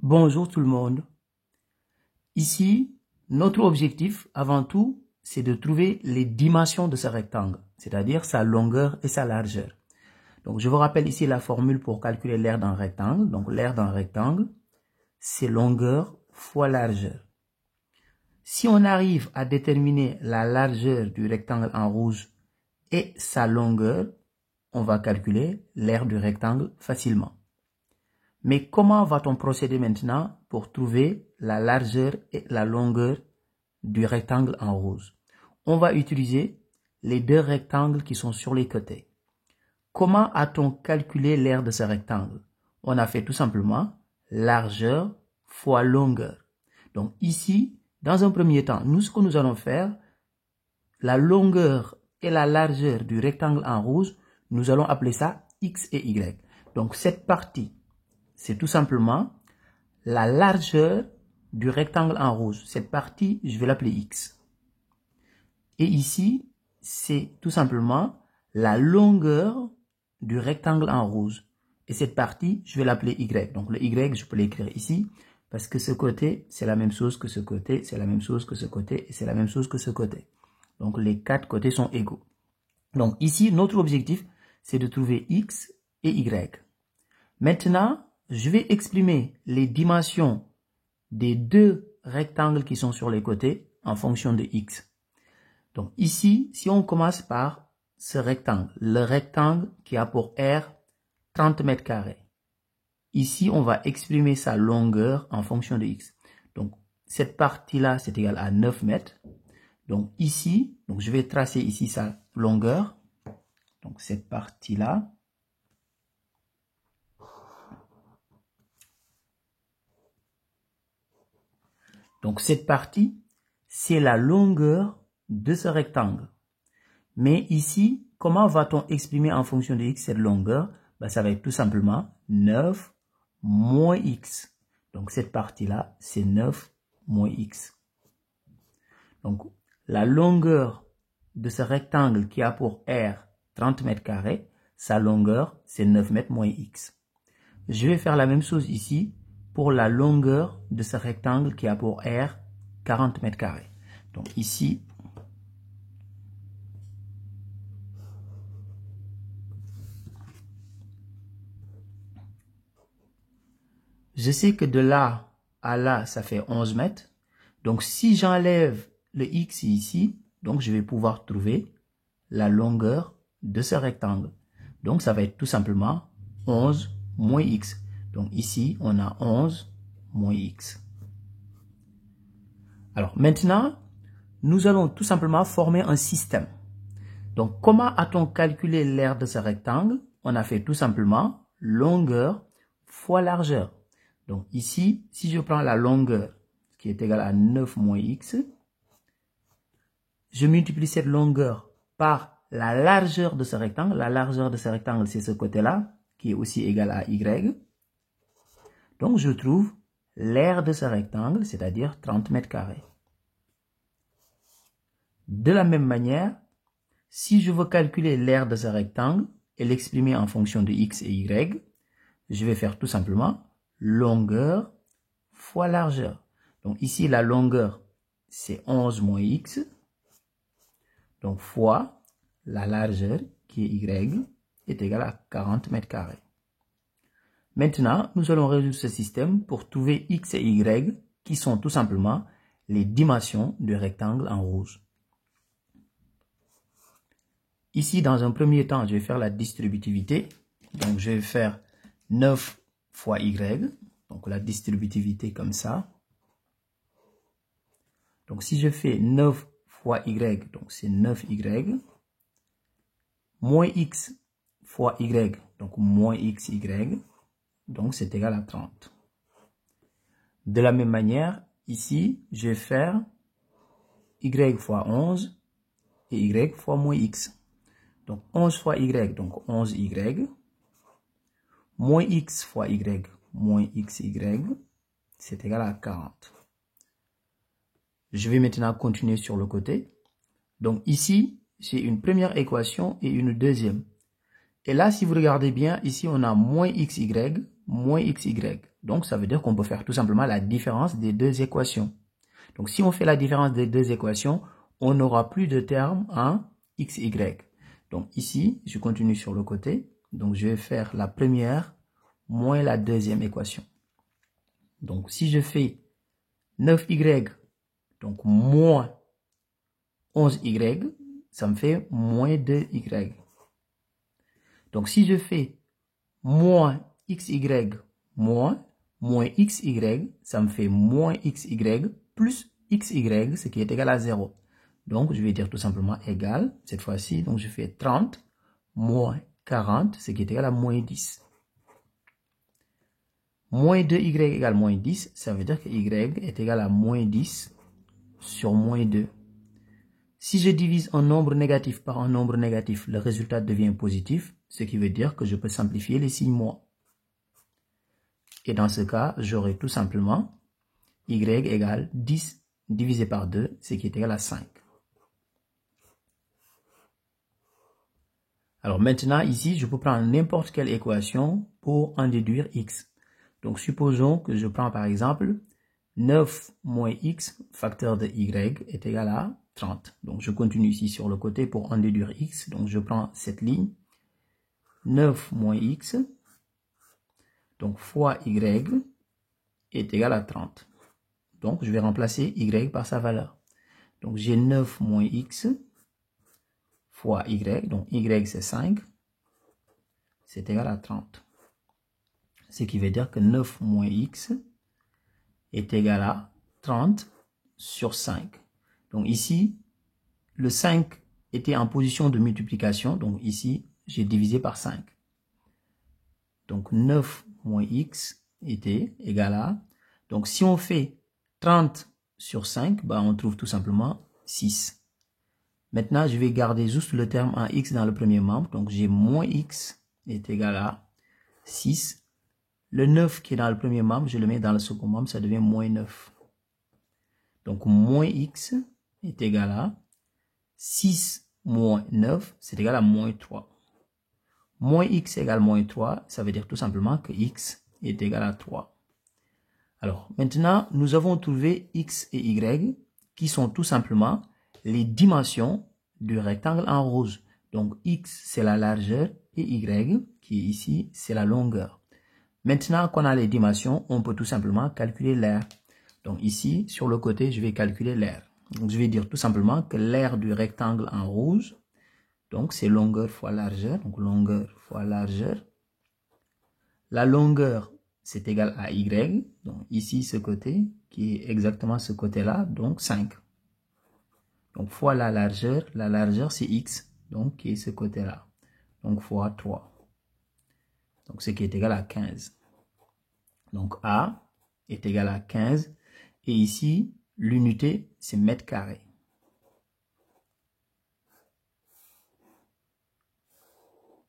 Bonjour tout le monde. Ici, notre objectif, avant tout, c'est de trouver les dimensions de ce rectangle, c'est-à-dire sa longueur et sa largeur. Donc, je vous rappelle ici la formule pour calculer l'aire d'un rectangle. Donc, l'aire d'un rectangle, c'est longueur fois largeur. Si on arrive à déterminer la largeur du rectangle en rouge et sa longueur, on va calculer l'aire du rectangle facilement. Mais comment va-t-on procéder maintenant pour trouver la largeur et la longueur du rectangle en rouge? On va utiliser les deux rectangles qui sont sur les côtés. Comment a-t-on calculé l'aire de ce rectangle? On a fait tout simplement largeur fois longueur. Donc ici, dans un premier temps, ce que nous allons faire, la longueur et la largeur du rectangle en rouge, nous allons appeler ça X et Y. Donc cette partie, c'est tout simplement la largeur du rectangle en rouge. Cette partie, je vais l'appeler X. Et ici, c'est tout simplement la longueur du rectangle en rouge. Et cette partie, je vais l'appeler Y. Donc le Y, je peux l'écrire ici, parce que ce côté, c'est la même chose que ce côté, c'est la même chose que ce côté, et c'est la même chose que ce côté. Donc les quatre côtés sont égaux. Donc ici, notre objectif, c'est de trouver X et Y. Maintenant, je vais exprimer les dimensions des deux rectangles qui sont sur les côtés en fonction de X. Donc ici, si on commence par ce rectangle, le rectangle qui a pour aire 30 mètres carrés. Ici, on va exprimer sa longueur en fonction de X. Donc cette partie-là, c'est égal à 9 mètres. Donc ici, je vais tracer ici sa longueur. Donc cette partie-là. Donc cette partie, c'est la longueur de ce rectangle. Mais ici, comment va-t-on exprimer en fonction de X cette longueur? Ça va être tout simplement 9 moins X. Donc cette partie-là, c'est 9 moins X. Donc la longueur de ce rectangle qui a pour aire 30 mètres carrés, sa longueur, c'est 9 mètres moins X. Je vais faire la même chose ici pour la longueur de ce rectangle qui a pour aire 40 mètres carrés. Donc ici, je sais que de là à là, ça fait 11 mètres. Donc si j'enlève le X ici, donc je vais pouvoir trouver la longueur de ce rectangle. Donc ça va être tout simplement 11 moins X. Donc ici, on a 11 moins X. Alors maintenant, nous allons tout simplement former un système. Donc comment a-t-on calculé l'aire de ce rectangle? On a fait tout simplement longueur fois largeur. Donc ici, si je prends la longueur qui est égale à 9 moins X, je multiplie cette longueur par la largeur de ce rectangle. La largeur de ce rectangle, c'est ce côté-là, qui est aussi égal à Y. Donc je trouve l'aire de ce rectangle, c'est-à-dire 30 mètres carrés. De la même manière, si je veux calculer l'aire de ce rectangle et l'exprimer en fonction de X et Y, je vais faire tout simplement longueur fois largeur. Donc ici, la longueur, c'est 11 moins X. Donc fois la largeur, qui est Y, est égale à 40 mètres carrés. Maintenant, nous allons résoudre ce système pour trouver X et Y, qui sont tout simplement les dimensions du rectangle en rouge. Ici, dans un premier temps, je vais faire la distributivité. Donc, je vais faire 9 fois Y. Donc, la distributivité comme ça. Donc, si je fais 9 fois Y, donc c'est 9Y. Moins X fois Y, donc moins XY. Donc, c'est égal à 30. De la même manière, ici, je vais faire Y fois 11 et Y fois moins X. Donc, 11 fois Y, donc 11Y. Moins X fois Y, moins XY. C'est égal à 40. Je vais maintenant continuer sur le côté. Donc, ici, j'ai une première équation et une deuxième. Et là, si vous regardez bien, ici, on a moins XY moins xy. Donc, ça veut dire qu'on peut faire tout simplement la différence des deux équations. Donc, si on fait la différence des deux équations, on n'aura plus de terme en xy. Donc, ici, je continue sur le côté. Donc, je vais faire la première moins la deuxième équation. Donc, si je fais 9y, donc moins 11y, ça me fait moins 2y. Donc, si je fais moins xy moins xy, ça me fait moins xy plus xy, ce qui est égal à 0. Donc, je vais dire tout simplement égal, cette fois-ci, donc je fais 30 moins 40, ce qui est égal à moins 10. Moins 2y égale moins 10, ça veut dire que y est égal à moins 10 sur moins 2. Si je divise un nombre négatif par un nombre négatif, le résultat devient positif, ce qui veut dire que je peux simplifier les signes moins. Et dans ce cas, j'aurai tout simplement y égale 10 divisé par 2, ce qui est égal à 5. Alors maintenant, ici, je peux prendre n'importe quelle équation pour en déduire x. Donc, supposons que je prends par exemple 9 moins x facteur de y est égal à 30. Donc, je continue ici sur le côté pour en déduire x. Donc, je prends cette ligne. 9 moins x, donc fois y, est égal à 30. Donc, je vais remplacer y par sa valeur. Donc, j'ai 9 moins x fois y, donc y c'est 5, c'est égal à 30. Ce qui veut dire que 9 moins x est égal à 30 sur 5. Donc ici, le 5 était en position de multiplication, donc ici, j'ai divisé par 5. Donc 9 moins x était égal à... Donc si on fait 30 sur 5, bah, on trouve tout simplement 6. Maintenant, je vais garder juste le terme en x dans le premier membre. Donc, j'ai moins x est égal à 6. Le 9 qui est dans le premier membre, je le mets dans le second membre, ça devient moins 9. Donc, moins x est égal à 6 moins 9, c'est égal à moins 3. Moins x égale moins 3, ça veut dire tout simplement que x est égal à 3. Alors, maintenant, nous avons trouvé x et y qui sont tout simplement les dimensions du rectangle en rouge. Donc, x, c'est la largeur et y, qui est ici, c'est la longueur. Maintenant qu'on a les dimensions, on peut tout simplement calculer l'aire. Donc, ici, sur le côté, je vais calculer l'aire. Donc, je vais dire tout simplement que l'aire du rectangle en rouge, donc c'est longueur fois largeur. Donc, longueur fois largeur. La longueur, c'est égal à y. Donc, ici, ce côté, qui est exactement ce côté-là, donc 5. Donc, fois la largeur c'est x, donc qui est ce côté-là. Donc, fois 3. Donc, ce qui est égal à 15. Donc, A est égal à 15. Et ici, l'unité, c'est mètre carré.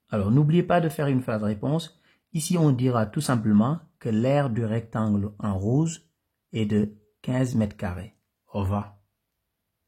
Alors, n'oubliez pas de faire une phrase réponse. Ici, on dira tout simplement que l'aire du rectangle en rouge est de 15 mètres carrés. Au revoir.